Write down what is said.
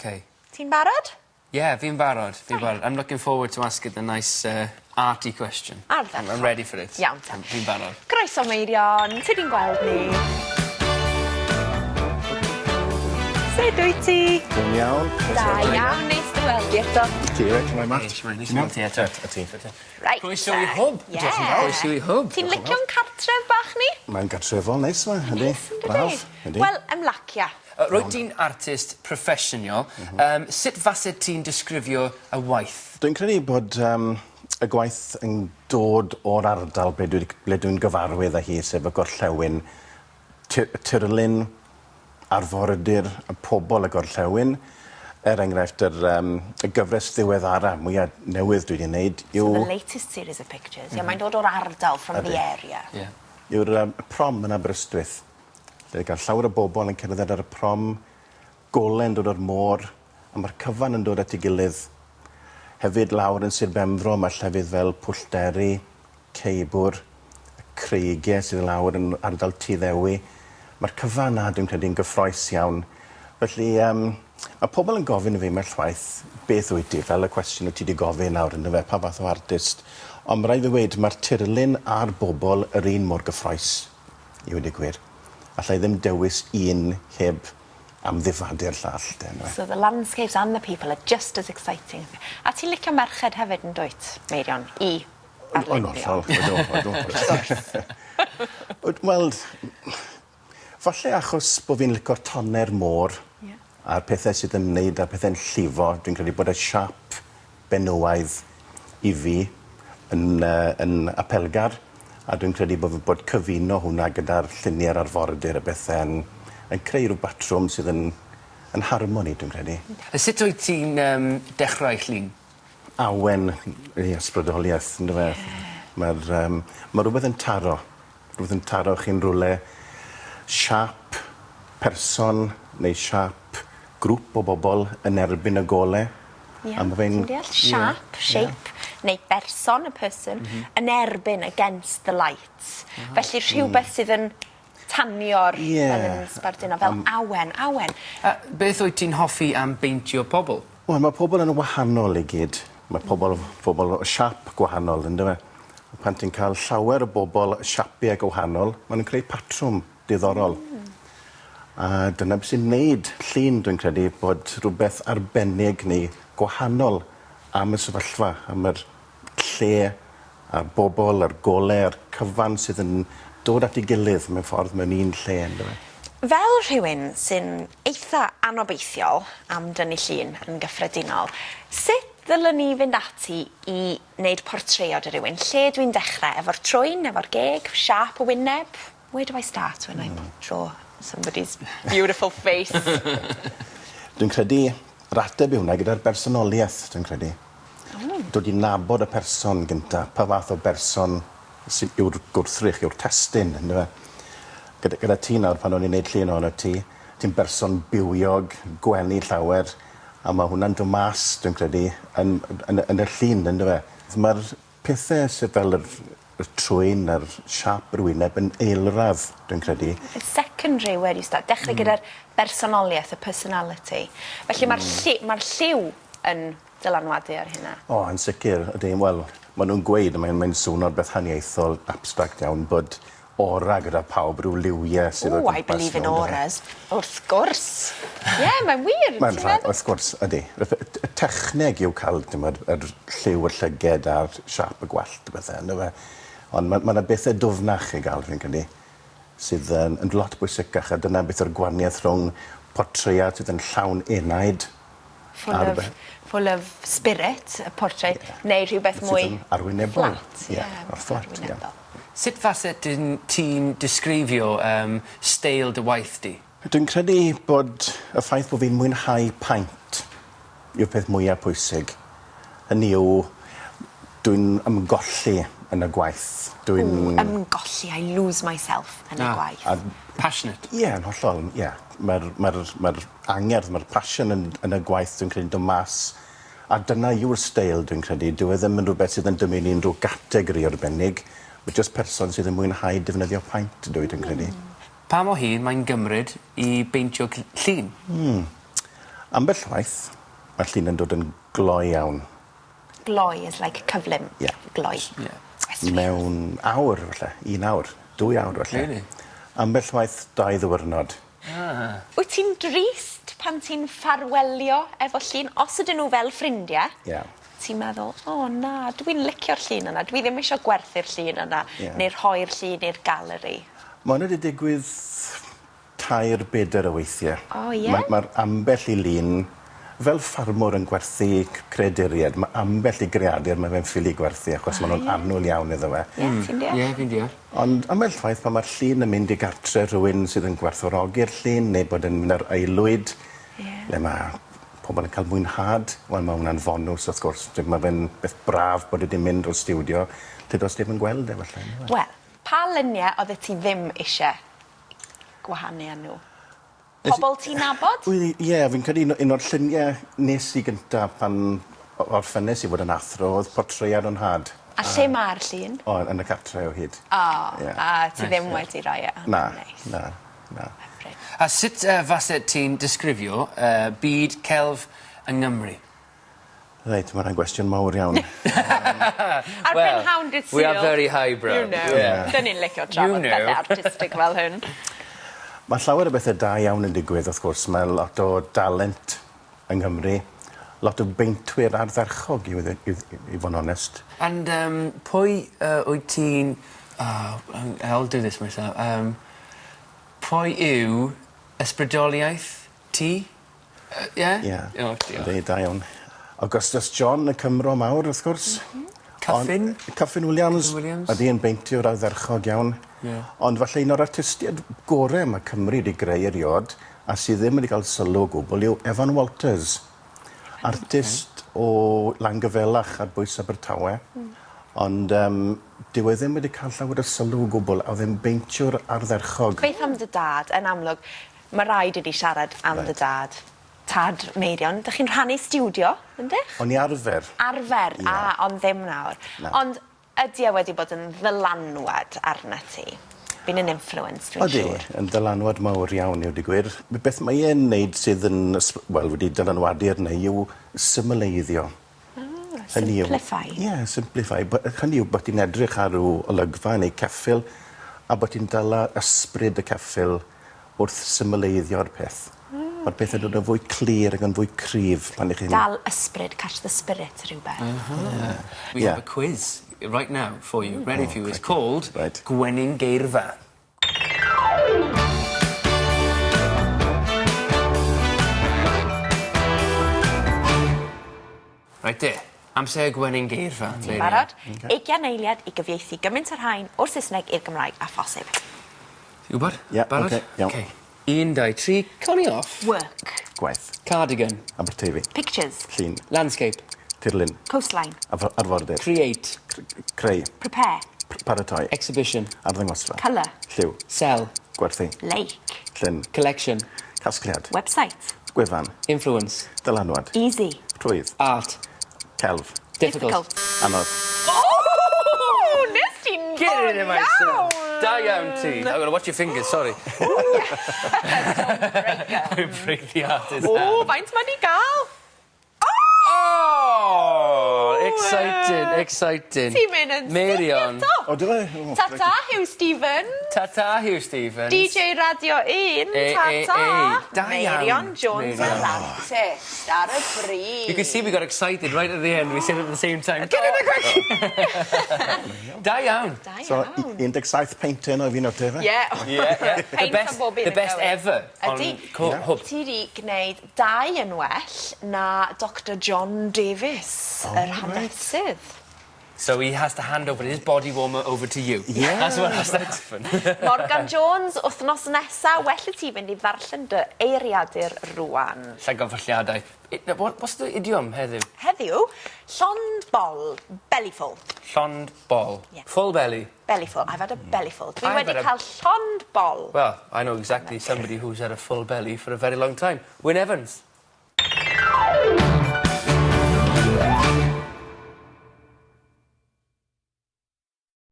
OK. Ti'n barod? Yeah, fi'n barod. I'm looking forward to asking the nice arty question. I'm ready for it. Iawn te. Fi'n barod. Croeso Meirion, sut ti'n gweld ni? Sut wyt ti? Dwi'n iawn. Da iawn, neis dy weld i eto. Ti, mae'n mat. Neis i weld ti eto. A ti. Right. Croeso i hwb. Ie. Croeso i hwb. Ti'n licio'n cartref bach ni? Mae'n gartrefol neis yma, ydy. Neis, yn Braf, dydi? ydy. Wel, ymlacia. Rwyt ti'n artist proffesiynol. Sut faset ti'n disgrifio y waith? Dwi'n credu bod y gwaith yn dod o'r ardal ble dwi'n gyfarwydd â hi, sef y gorllewin, tirlun, arfordir, y pobl y gorllewin. Enghraifft, y gyfres ddiweddara mwyaf newydd dwi wedi wneud yw... So the latest series of pictures. Mae'n dod o'r ardal from the area. Yw'r prom yn Aberystwyth. Lle gael llawer o bobl yn cerdded ar y prom, golau yn dod o'r môr, a mae'r cyfan yn dod at ei gilydd. Hefyd lawr yn Sir Benfro, mae llefydd fel Pwllteri, Ceibwr, y Creigiau sydd lawr yn ardal Tyddewi. Mae'r cyfan na, dwi'n credu, yn gyffroes iawn. Felly, mae pobl yn gofyn i fi mewn llwaith, beth wyt ti, fel y cwestiwn wyt ti wedi gofyn nawr, ynddo fe, pa fath o artist. Ond mae rhaid fi weid, mae'r tirlun a'r bobl yr un mor gyffroes, i wedi gwir. Allai ddim dewis un heb am ddifadu'r llall. So the landscapes and the people are just as exciting. A ti'n licio merched hefyd yn dwyt, Meirion, i arlunio? Wel, falle achos bod fi'n licio'r tonne'r môr a'r pethau sydd yn wneud a'r pethau'n llifo, dwi'n credu bod y siap benywaidd i fi yn apelgar. A dwi'n credu bod cyfuno hwnna gyda'r lluniau'r arfordir y bethau yn creu rhyw batrwm sydd yn harmoni, dwi'n credu. Sut wyt ti'n dechrau llun? Awen i ysbrydoliaeth, ynddo fe. Mae rhywbeth yn taro. Rhywbeth yn taro chi'n rhywle siap person neu siap grŵp o bobl yn erbyn y golau. Ti'n deall? Siap, shape, neu berson, y person, yn erbyn against the lights. Felly rhywbeth sydd yn tanio'r fel yn sbardino, fel awen. Beth wyt ti'n hoffi am beintio pobl? Wel, mae pobl yn wahanol i gyd. Mae pobl o siap gwahanol, ynddo fe. Pan ti'n cael llawer o bobl siapiau gwahanol, maen nhw'n creu patrwm diddorol. A dyna beth sy'n wneud llun, dwi'n credu, bod rhywbeth arbennig neu gwahanol am y sefyllfa, am yr lle, a'r bobl, a'r golau, a'r cyfan sydd yn dod at ei gilydd mewn ffordd mewn un lle. Fel rhywun sy'n eitha anobeithiol am dynnu llun yn gyffredinol, sut ddylwn ni fynd ati i wneud portread o rhywun? Lle dwi'n dechrau? Efo'r trwyn, efo'r geg, siap o wyneb? Where do I start when I draw somebody's beautiful face? Dwi'n credu yr ateb i hwnna gyda'r bersonoliaeth, dwi'n credu. Dod i nabod y person gyntaf, pa fath o berson sy'n yw'r gwrthrych, yw'r testyn, ynddo fe. Gyda ti nawr, pan o'n i'n neud llun o'n ti, ti'n berson bywiog, gwenu llawer, a mae hwnna'n dod mas, dwi'n credu, yn y llun, ynddo fe. Mae'r pethau sydd fel y trwyn, yr siap, yr wyneb yn eilradd, dwi'n credu. Secondary, where you start. Dechrau gyda'r bersonoliaeth, y personality. Felly mae'r lliw yn dylanwadu ar hynna. O, yn sicr. Wel, maen nhw'n gweud, mae'n swnio'r beth haniaethol abstract iawn, bod ora gyda pawb rhyw liwiau sydd O, I believe in auras. Wrth gwrs. Ie, mae'n wir. Mae'n rhaid, wrth gwrs, ydy. Y techneg yw cael yr lliw, y llyged a'r siap y gwallt, bethau. Ond mae yna bethau dwfnach i gael, fi'n credu, sydd yn lot bwysicach, a dyna beth yw'r gwahaniaeth rhwng portread sydd yn llawn enaid. Full of spirit, y portrait, neu rhywbeth mwy arwynebol. Flat. Sut faset ti'n disgrifio steil dy waith di? Dwi'n credu bod y ffaith bod fi'n mwynhau paent yw'r peth mwyaf pwysig. Hynny yw, dwi'n ymgolli yn y gwaith. Ymgolli, I lose myself yn y gwaith. Passionate? Ie, yn hollol, ie. Mae'r angerdd, mae'r passion yn y gwaith dwi'n credu dod mas. A dyna yw'r steil dwi'n credu. Dwi ddim yn rhywbeth sydd yn dymuno unrhyw gategori arbennig. Mae jyst person sydd yn mwynhau defnyddio paent, dwi'n credu. Pa mor hir mae'n gymryd i beintio llun? Ambell waith, mae'r llun yn dod yn gloi iawn. Gloi is like cyflym. Ie. Gloi. Mewn awr, falle. 1 awr. 2 awr, falle. Really? Ambell waith 2 ddiwrnod. Wyt ti'n drist pan ti'n ffarwelio efo llun? Os ydyn nhw fel ffrindiau, ti'n meddwl, na, dwi'n licio'r llun yna. Dwi ddim eisiau gwerthu'r llun yna, neu rhoi'r llun i'r galeri. Mae hwnna wedi digwydd 3 bedair o weithiau. Mae'r ambell i lun, fel ffarmwr yn gwerthu creaduried, mae ambell i greadur mae fe'n ffili gwerthu, achos maen nhw'n annwyl iawn iddo fe. Ti'n deall? Ie, fi'n deall. Ond ambell waith pan mae'r llun yn mynd i gartre rhywun sydd yn gwerthfawrogi'r llun, neu bod yn mynd ar aelwyd, le mae pobl yn cael mwynhad, wel mae hwnna'n fonws, wrth gwrs. Mae fe'n beth braf bod wedi mynd o'r studio, lle does dim yn gweld e, falle. Wel, pa lyniau oedd ti ddim eisiau gwahanu â nhw? Pobl ti'n nabod? Ie, fi'n credu un o'r lluniau nes i gyntaf pan orffennes i fod yn athro oedd portread o'n had. A lle mae'r llun? O, yn y cartre o hyd. A ti ddim wedi rhoi e? Na. A sut falle ti'n disgrifio byd celf yng Nghymru? Reit, mae'n gwestiwn mawr iawn. Ar prynhawn dydd Sul. We are very highbrow. You know. Dyn ni'n licio trafod bethau artistig fel hyn. Mae llawer o bethau da iawn yn digwydd, wrth gwrs. Mae lot o dalent yng Nghymru. Lot o beintwyr ardderchog, i fod yn onest. And pwy wyt ti'n... I'll do this myself. Pwy yw ysbrydoliaeth ti? Ie? Ie, da iawn. Augustus John, y Cymro mawr, wrth gwrs. Cyffin? Cyffin Williams. Ydy yn beintio'r ardderchog iawn. Ond falle un o'r artistiaid gorau mae Cymru wedi greu eriod, a sydd ddim wedi cael sylw o gwbl, yw Evan Walters. Artist o Langyfelach ar bwys Abertawe. Ond dyw e ddim wedi cael llawer o sylw o gwbl, a ddim beintio'r ardderchog. Beth am dy dad, yn amlwg, mae raid i ni siarad am dy dad. Tad Meirion, ydych chi'n rhannu studio, yndych? O'n i arfer. Arfer, ond ddim nawr. Ond ydy e wedi bod yn ddylanwad arna ti? By'n yn influence, dwi'n siŵr. Ydy, yn dylanwad mawr iawn, i'w digwyr. Beth mae e'n neud sydd yn, wedi dylanwadu arna yw symleiddio. Simplify. Ie, simplify. Hynny yw bod ti'n edrych ar ryw olygfa neu ceffil, a bod ti'n dala ysbryd y ceffil wrth symleiddio'r peth. Mae'r peth yn dod yn fwy clir ac yn fwy cryf pan ych chi'n... Dal ysbryd, catch the spirit, rhywbeth. We have a quiz right now for you, ready for you. It's called Gwenyn Geirfa. Right there. Amser Gwenyn Geirfa. Ti'n barod? 20 eiliad i gyfieithu gymaint o'r rhain o'r Saesneg i'r Gymraeg a phosib. Ti'n gwybod? Ie, barod? Okay. 1, 2, 3, coni off. Work. Gwaith. Cardigan. Aberteifi. Pictures. Llun. Landscape. Tirlun. Coastline. Arfordir. Create. Creu. Prepare. Paratoi. Exhibition. Arddangosfa. Colour. Lliw. Sell. Gwerthu. Lake. Llyn. Collection. Casgliad. Website. Gwefan. Influence. Dylanwad. Easy. Rwydd. Art. Celf. Difficult. Anodd. Oh, nes ti'n Get it in my son. Da iawn ti. I've got to watch your fingers, sorry. I break the artist. Faint ma ni gael? Oh, exciting. Ti'n mynd yn Meirion. O, dy fe? Tata, Hugh Stephen. Ta-ta, Hugh Stevens. DJ Radio 1, tata. Da iawn. Meirion Jones, yr artist ar y bryd. You can see we got excited right at the end. We said it at the same time. Da iawn. So, 17 peintyn o fi nawr te fe? Yeah. The best ever on Hub. Ti di gwneud 2 yn well na Dr John Davies, yr hanesydd. So he has to hand over his body warmer over to you. Yeah. That's what has to happen. Morgan Jones, wythnos nesa, well y ti fynd i ddarllen dy eiriadur rwan. Llangofalliadau. What's the idiom heddiw? Heddiw, llond bol, bellyful. Llond bol. Yeah. Full belly. Bellyful, I've had a bellyful. Dwi I've wedi had a- cael llond bol. Well, I know exactly somebody who's had a full belly for a very long time. Wyn Evans.